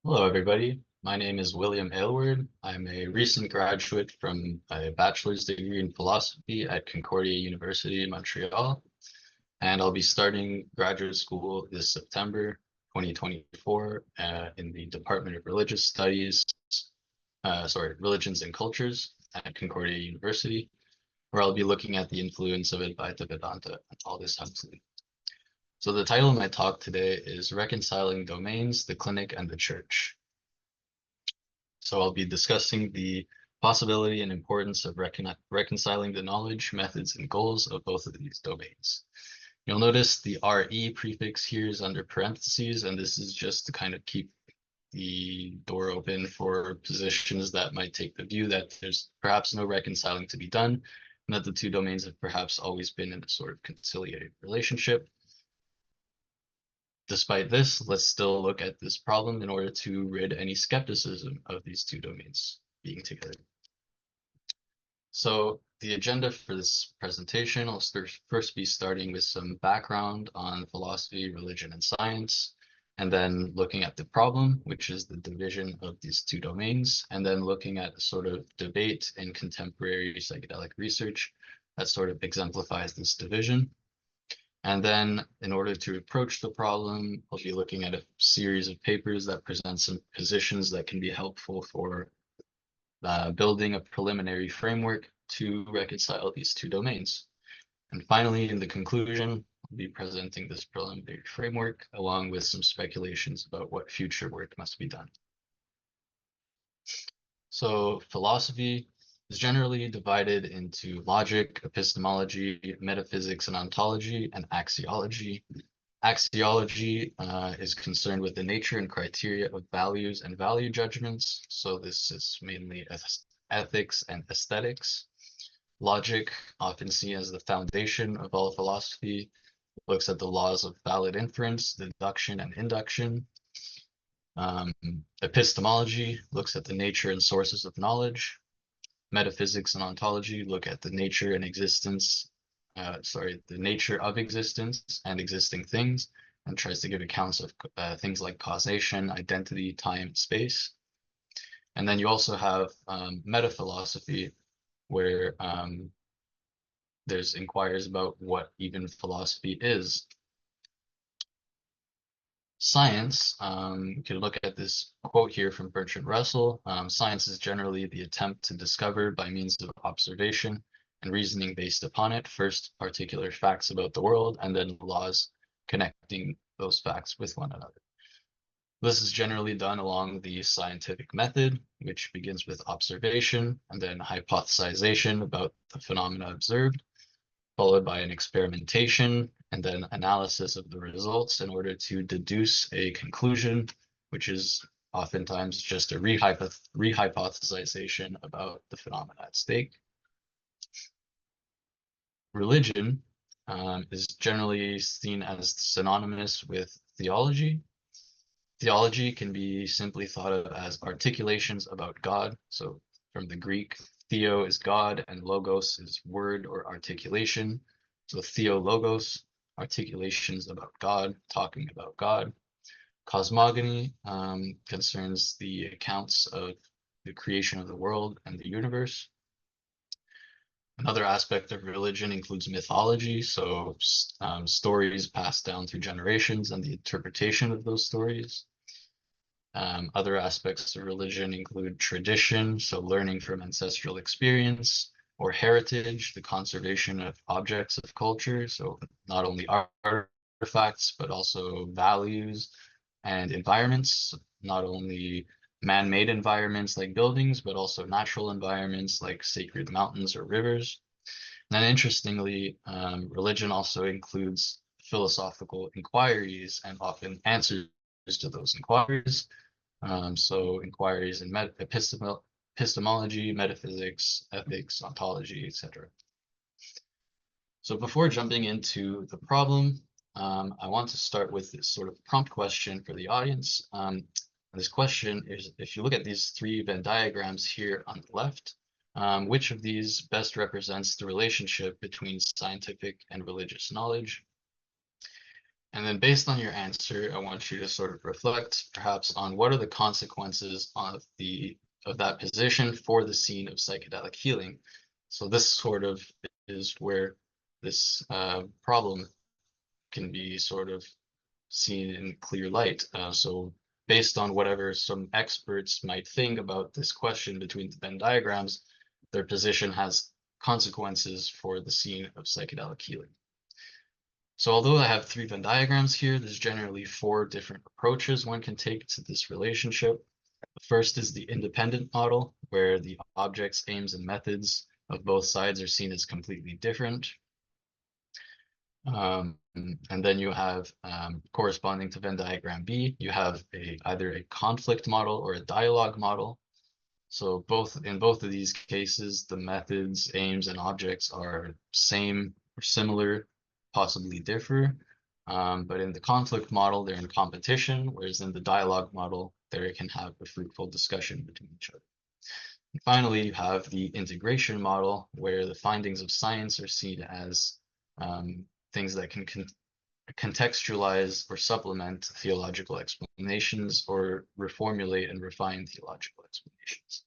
Hello, everybody. My name is William Aylward. I'm a recent graduate from a bachelor's degree in philosophy at Concordia University in Montreal, and I'll be starting graduate school this September 2024 in the Department of Religious Studies, Religions and Cultures at Concordia University, where I'll be looking at the influence of Advaita Vedanta and all this helpfully. So the title of my talk today is Reconciling Domains, the Clinic, and the Church. So I'll be discussing the possibility and importance of reconciling the knowledge, methods, and goals of both of these domains. You'll notice the RE prefix here is under parentheses, and this is just to kind of keep the door open for positions that might take the view that there's perhaps no reconciling to be done, and that the two domains have perhaps always been in a sort of conciliated relationship. Despite this, let's still look at this problem in order to rid any skepticism of these two domains being together. So the agenda for this presentation, I'll first be starting with some background on philosophy, religion, and science, and then looking at the problem, which is the division of these two domains, and then looking at a sort of debate in contemporary psychedelic research that sort of exemplifies this division. And then in order to approach the problem, I'll be looking at a series of papers that present some positions that can be helpful for building a preliminary framework to reconcile these two domains. And finally, in the conclusion, I'll be presenting this preliminary framework along with some speculations about what future work must be done. So philosophy is generally divided into logic, epistemology, metaphysics and ontology, and axiology. Axiology is concerned with the nature and criteria of values and value judgments. So this is mainly ethics and aesthetics. Logic, often seen as the foundation of all philosophy, looks at the laws of valid inference, deduction, and induction. Epistemology looks at the nature and sources of knowledge. Metaphysics and ontology look at the nature and existence, the nature of existence and existing things, and tries to give accounts of things like causation, identity, time, space. And then you also have metaphilosophy, where there's inquiries about what even philosophy is. Science, you can look at this quote here from Bertrand Russell. Science is generally the attempt to discover by means of observation and reasoning based upon it, first particular facts about the world, and then laws connecting those facts with one another. This is generally done along the scientific method, which begins with observation and then hypothesization about the phenomena observed, followed by an experimentation and then analysis of the results in order to deduce a conclusion, which is oftentimes just a rehypothesization about the phenomena at stake. Religion is generally seen as synonymous with theology. Theology can be simply thought of as articulations about God. So from the Greek, theo is God and logos is word or articulation. So theologos, articulations about God, talking about God. Cosmogony concerns the accounts of the creation of the world and the universe. Another aspect of religion includes mythology, so stories passed down through generations and the interpretation of those stories. Other aspects of religion include tradition, so learning from ancestral experience, or heritage, the conservation of objects of culture, so not only artifacts, but also values and environments, not only man-made environments like buildings, but also natural environments like sacred mountains or rivers. And then interestingly, religion also includes philosophical inquiries and often answers to those inquiries. So inquiries in epistemology, metaphysics, ethics, ontology, etc. So before jumping into the problem, I want to start with this sort of prompt question for the audience. This question is, if you look at these three Venn diagrams here on the left, which of these best represents the relationship between scientific and religious knowledge? And then based on your answer, I want you to sort of reflect perhaps on what are the consequences of that position for the scene of psychedelic healing. So this sort of is where this problem can be sort of seen in clear light. So based on whatever some experts might think about this question between the Venn diagrams, their position has consequences for the scene of psychedelic healing. So although I have three Venn diagrams here, there's generally four different approaches one can take to this relationship. The first is the independent model, where the objects, aims, and methods of both sides are seen as completely different. And then you have, corresponding to Venn diagram B, you have either a conflict model or a dialogue model. So in both of these cases, the methods, aims, and objects are same or similar, possibly differ. But in the conflict model, they're in competition, whereas in the dialogue model, they can have a fruitful discussion between each other. And finally, you have the integration model, where the findings of science are seen as things that can contextualize or supplement theological explanations or reformulate and refine theological explanations.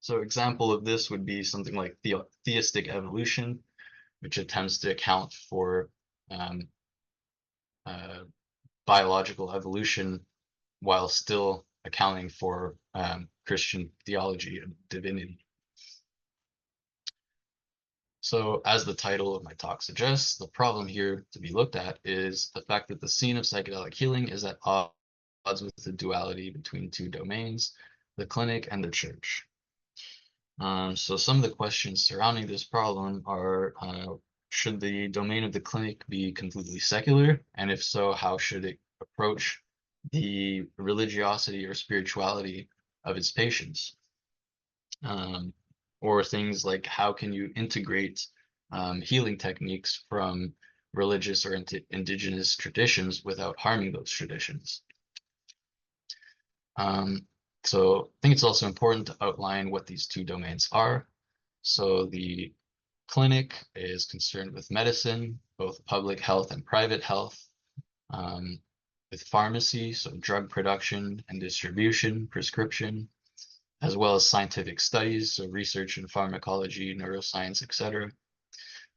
So example of this would be something like theistic evolution, which attempts to account for um, biological evolution while still accounting for Christian theology and divinity. So as the title of my talk suggests, the problem here to be looked at is the fact that the scene of psychedelic healing is at odds with the duality between two domains, the clinic and the church. So some of the questions surrounding this problem are, should the domain of the clinic be completely secular? And if so, how should it approach the religiosity or spirituality of its patients? Or things like how can you integrate healing techniques from religious or indigenous traditions without harming those traditions? So I think it's also important to outline what these two domains are. So the clinic is concerned with medicine, both public health and private health, with pharmacy, so drug production and distribution, prescription, as well as scientific studies, so research in pharmacology, neuroscience, etc.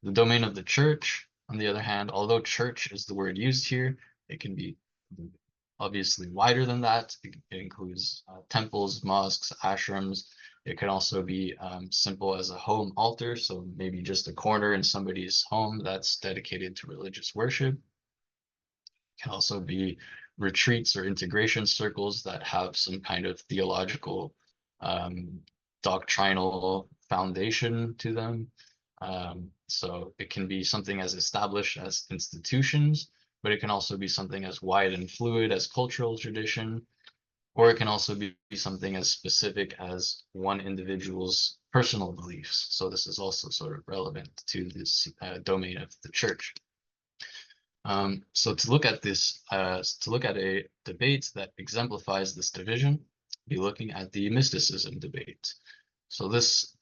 The domain of the church, on the other hand, although church is the word used here, it can be obviously wider than that. It includes temples, mosques, ashrams. It can also be simple as a home altar, so maybe just a corner in somebody's home that's dedicated to religious worship. It can also be retreats or integration circles that have some kind of theological, doctrinal foundation to them. So it can be something as established as institutions, but it can also be something as wide and fluid as cultural tradition, or it can also be something as specific as one individual's personal beliefs. So this is also sort of relevant to this domain of the church. So to look at this, to look at a debate that exemplifies this division, be looking at the mysticism debate. So this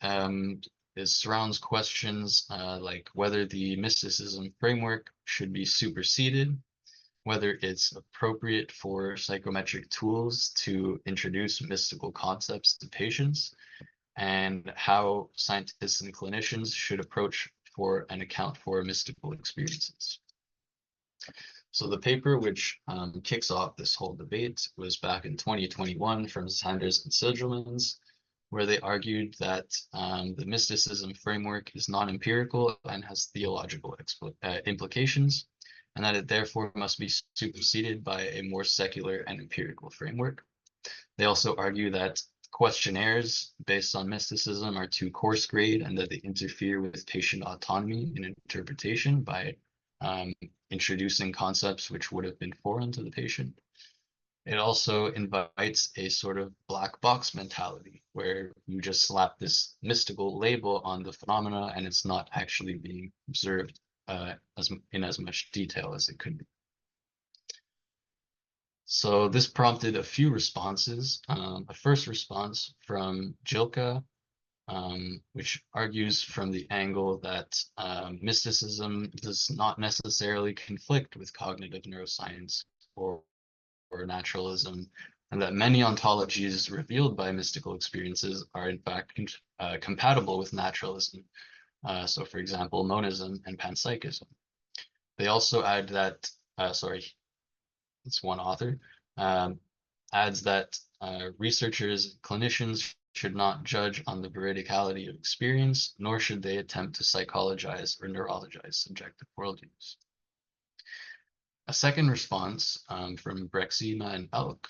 surrounds questions like whether the mysticism framework should be superseded, whether it's appropriate for psychometric tools to introduce mystical concepts to patients, and how scientists and clinicians should approach for and account for mystical experiences. So the paper which kicks off this whole debate was back in 2021 from Sanders and Silgermans, where they argued that the mysticism framework is non-empirical and has theological implications, and that it therefore must be superseded by a more secular and empirical framework. They also argue that questionnaires based on mysticism are too coarse grade and that they interfere with patient autonomy in interpretation by introducing concepts which would have been foreign to the patient. It also invites a sort of black box mentality where you just slap this mystical label on the phenomena and it's not actually being observed in as much detail as it could be. So this prompted a few responses. A first response from Jilka which argues from the angle that mysticism does not necessarily conflict with cognitive neuroscience or naturalism, and that many ontologies revealed by mystical experiences are in fact compatible with naturalism. So, for example, monism and panpsychism. They also add that, sorry, it's one author, adds that researchers, clinicians should not judge on the veridicality of experience, nor should they attempt to psychologize or neurologize subjective worldviews. A second response from Brexima and Elk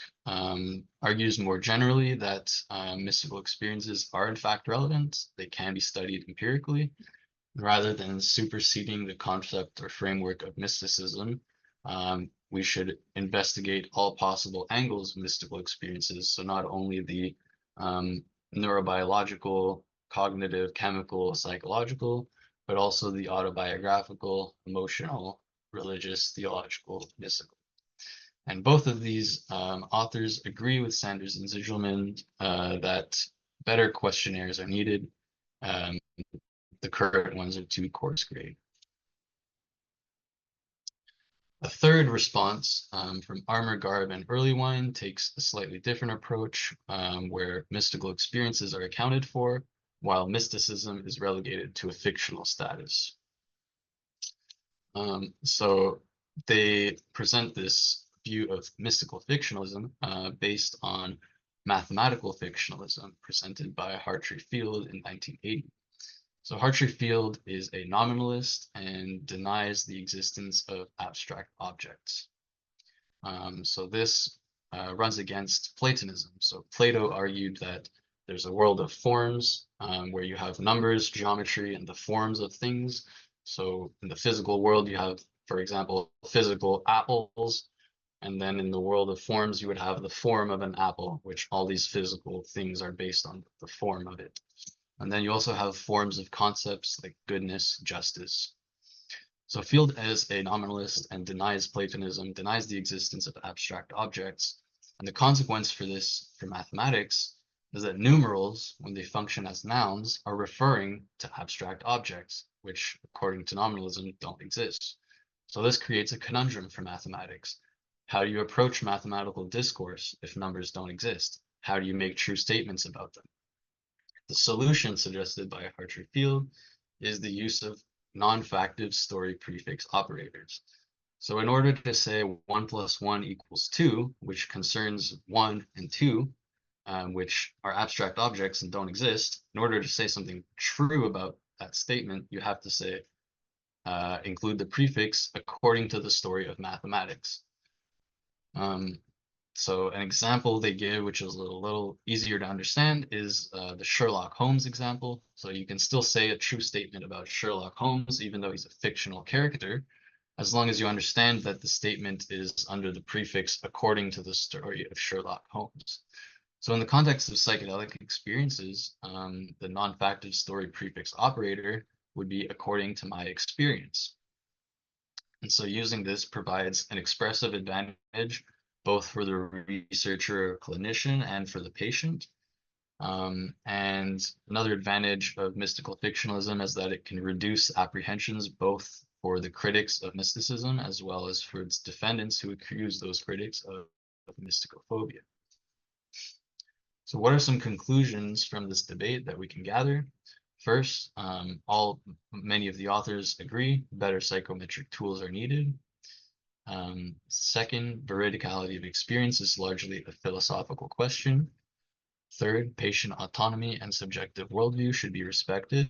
argues more generally that mystical experiences are in fact relevant. They can be studied empirically, rather than superseding the concept or framework of mysticism. We should investigate all possible angles of mystical experiences. So not only the neurobiological, cognitive, chemical, psychological, but also the autobiographical, emotional, religious, theological, mystical. And both of these authors agree with Sanders and Zigelman that better questionnaires are needed. The current ones are too coarse grade. A third response from Armour, Garb, and Earlywine takes a slightly different approach where mystical experiences are accounted for, while mysticism is relegated to a fictional status. So they present this view of mystical fictionalism based on mathematical fictionalism presented by Hartree Field in 1980. So Hartree Field is a nominalist and denies the existence of abstract objects. So this runs against Platonism. So Plato argued that there's a world of forms where you have numbers, geometry, and the forms of things. So in the physical world, you have, for example, physical apples. And then in the world of forms, you would have the form of an apple, which all these physical things are based on the form of it. And then you also have forms of concepts like goodness, justice. So Field is a nominalist and denies Platonism, denies the existence of abstract objects. And the consequence for this, for mathematics, is that numerals, when they function as nouns, are referring to abstract objects, which, according to nominalism, don't exist. So this creates a conundrum for mathematics. How do you approach mathematical discourse if numbers don't exist? How do you make true statements about them? The solution suggested by Hartree Field is the use of non-factive story prefix operators. So in order to say 1 + 1 = 2, which concerns 1 and 2, which are abstract objects and don't exist, in order to say something true about that statement, you have to say, include the prefix according to the story of mathematics. So an example they give, which is a little easier to understand, is the Sherlock Holmes example. So you can still say a true statement about Sherlock Holmes, even though he's a fictional character, as long as you understand that the statement is under the prefix according to the story of Sherlock Holmes. So in the context of psychedelic experiences, the non-factive story prefix operator would be according to my experience. And so using this provides an expressive advantage both for the researcher or clinician and for the patient. And another advantage of mystical fictionalism is that it can reduce apprehensions both for the critics of mysticism as well as for its defendants who accuse those critics of mysticophobia. So what are some conclusions from this debate that we can gather? First, many of the authors agree better psychometric tools are needed. Second, veridicality of experience is largely a philosophical question. Third, patient autonomy and subjective worldview should be respected.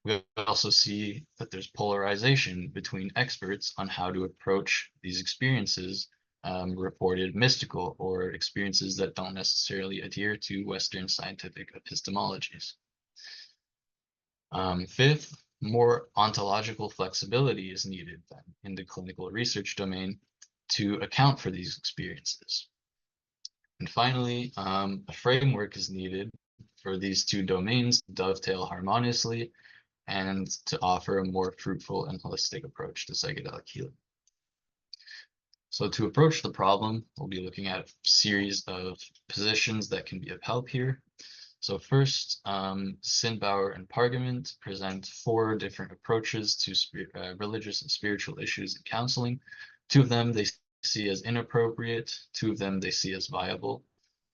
We also see that there's polarization between experts on how to approach these experiences reported mystical or experiences that don't necessarily adhere to Western scientific epistemologies. Fifth, more ontological flexibility is needed then in the clinical research domain to account for these experiences. And finally, a framework is needed for these two domains to dovetail harmoniously and to offer a more fruitful and holistic approach to psychedelic healing. So to approach the problem, we'll be looking at a series of positions that can be of help here. So first, Sinbauer and Pargament present 4 different approaches to religious and spiritual issues in counseling. 2 of them they see as inappropriate, 2 of them they see as viable.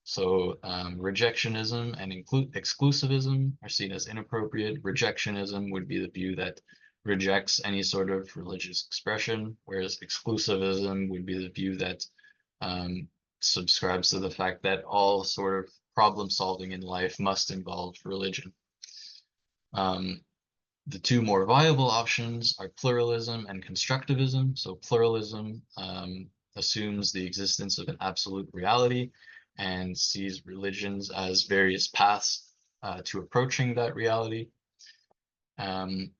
So rejectionism and exclusivism are seen as inappropriate. Rejectionism would be the view that rejects any sort of religious expression, whereas exclusivism would be the view that subscribes to the fact that all sort of problem solving in life must involve religion. The 2 more viable options are pluralism and constructivism. So pluralism assumes the existence of an absolute reality and sees religions as various paths to approaching that reality. And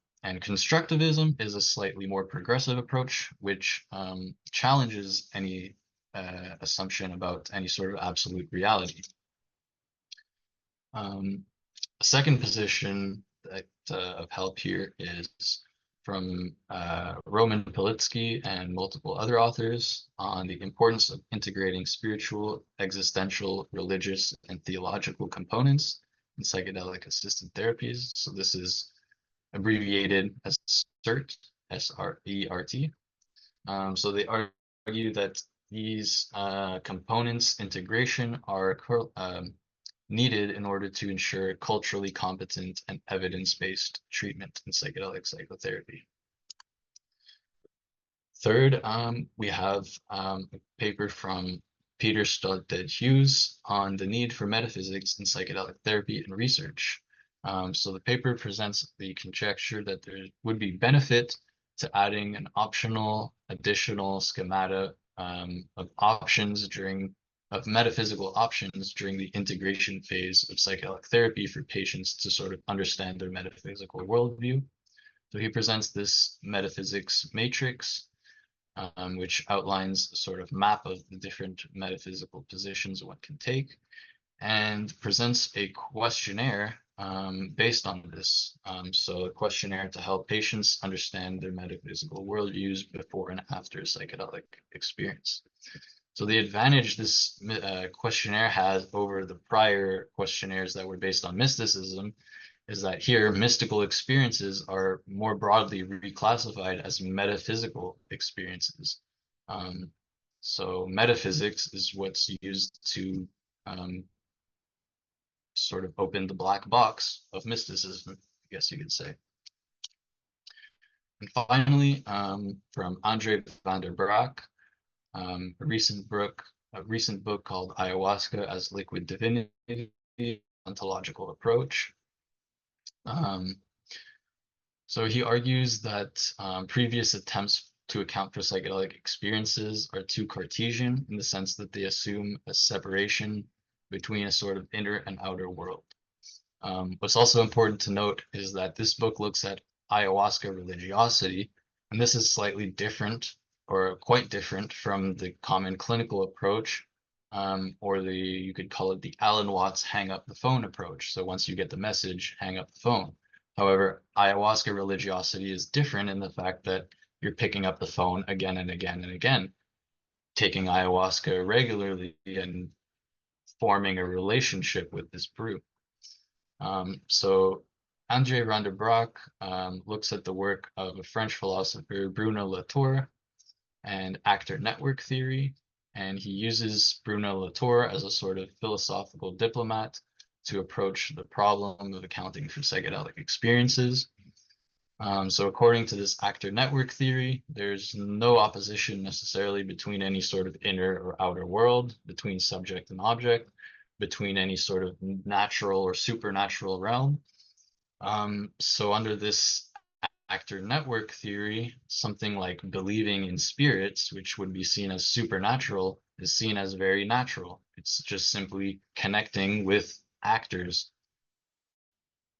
constructivism is a slightly more progressive approach, which challenges any assumption about any sort of absolute reality. A second position that of help here is from Roman Politsky and multiple other authors on the importance of integrating spiritual, existential, religious, and theological components in psychedelic assisted therapies. So this is abbreviated as SERT, S-R-E-R-T. So they argue that these components integration are needed in order to ensure culturally competent and evidence-based treatment in psychedelic psychotherapy. Third, we have a paper from Peter Stolted-Hughes on the need for metaphysics in psychedelic therapy and research. So the paper presents the conjecture that there would be benefit to adding an optional additional schemata of metaphysical options during the integration phase of psychedelic therapy for patients to sort of understand their metaphysical worldview. So he presents this metaphysics matrix, which outlines a sort of map of the different metaphysical positions one can take, and presents a questionnaire based on this. So a questionnaire to help patients understand their metaphysical worldviews before and after a psychedelic experience. So the advantage this questionnaire has over the prior questionnaires that were based on mysticism is that here mystical experiences are more broadly reclassified as metaphysical experiences. So metaphysics is what's used to sort of open the black box of mysticism, I guess you could say. And finally, from Andre van der Braak, a recent book called Ayahuasca as Liquid Divinity, Ontological Approach. So he argues that previous attempts to account for psychedelic experiences are too Cartesian in the sense that they assume a separation between a sort of inner and outer world. What's also important to note is that this book looks at ayahuasca religiosity, and this is slightly different or quite different from the common clinical approach, or you could call it the Alan Watts hang up the phone approach. So once you get the message, hang up the phone. However, ayahuasca religiosity is different in the fact that you're picking up the phone again and again and again, taking ayahuasca regularly and forming a relationship with this brew. So Andre van der Braak looks at the work of a French philosopher, Bruno Latour, and actor network theory, and he uses Bruno Latour as a sort of philosophical diplomat to approach the problem of accounting for psychedelic experiences. So according to this actor network theory, there's no opposition necessarily between any sort of inner or outer world, between subject and object, between any sort of natural or supernatural realm. So under this actor network theory, something like believing in spirits, which would be seen as supernatural, is seen as very natural. It's just simply connecting with actors.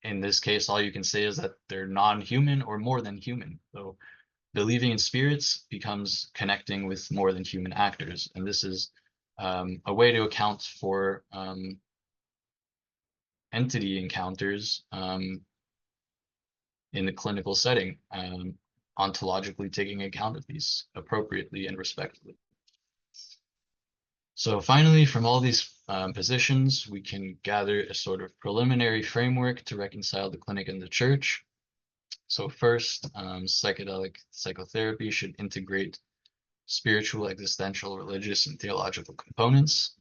In this case, all you can say is that they're non-human or more than human. So believing in spirits becomes connecting with more than human actors. And this is a way to account for entity encounters in the clinical setting, ontologically taking account of these appropriately and respectfully. So finally, from all these positions, we can gather a sort of preliminary framework to reconcile the clinic and the church. So first, psychedelic psychotherapy should integrate spiritual, existential, religious, and theological components.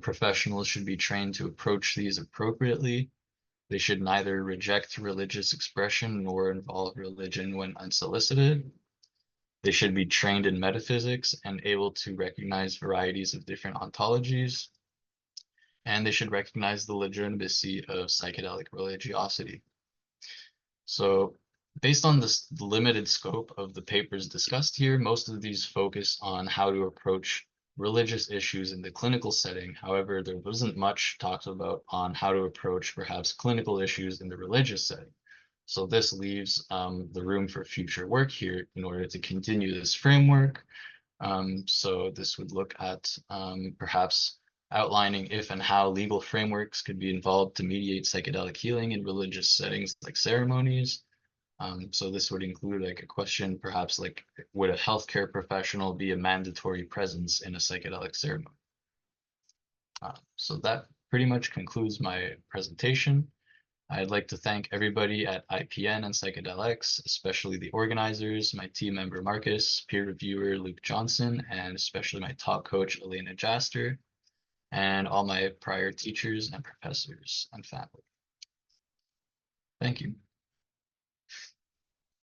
Professionals should be trained to approach these appropriately. They should neither reject religious expression nor involve religion when unsolicited. They should be trained in metaphysics and able to recognize varieties of different ontologies. And they should recognize the legitimacy of psychedelic religiosity. So based on this limited scope of the papers discussed here, most of these focus on how to approach religious issues in the clinical setting. However, there wasn't much talked about on how to approach perhaps clinical issues in the religious setting. So this leaves the room for future work here in order to continue this framework. So this would look at perhaps outlining if and how legal frameworks could be involved to mediate psychedelic healing in religious settings like ceremonies. So this would include like a question, perhaps like, would a healthcare professional be a mandatory presence in a psychedelic ceremony? So that pretty much concludes my presentation. I'd like to thank everybody at IPN and PsychedelX, especially the organizers, my team member Marcus, peer reviewer Luke Johnson, and especially my talk coach Elena Jaster, and all my prior teachers and professors and family. Thank you.